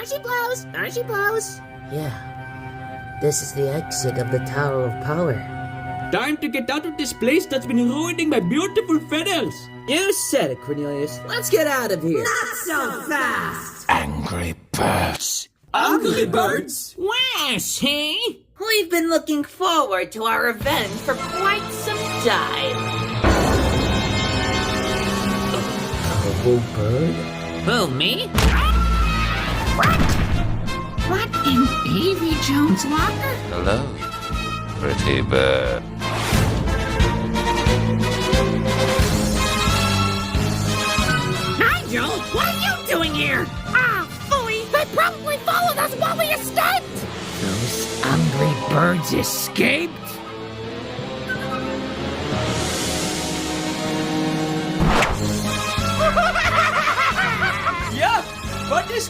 she blows. There she blows. Yeah, this is the exit of the Tower of Power. Time to get out of this place that's been ruining my beautiful feathers. You said it, Cornelius. Let's get out of here. Not so fast. Angry birds. Angry birds? Well, see? We've been looking forward to our revenge for quite some time. Oh, bird? Who, me? What in Davy Jones' locker? Hello, pretty bird. Nigel, what are you doing here? Ah, phooey. They probably followed us while we escaped. Those angry birds escaped? Yeah, but this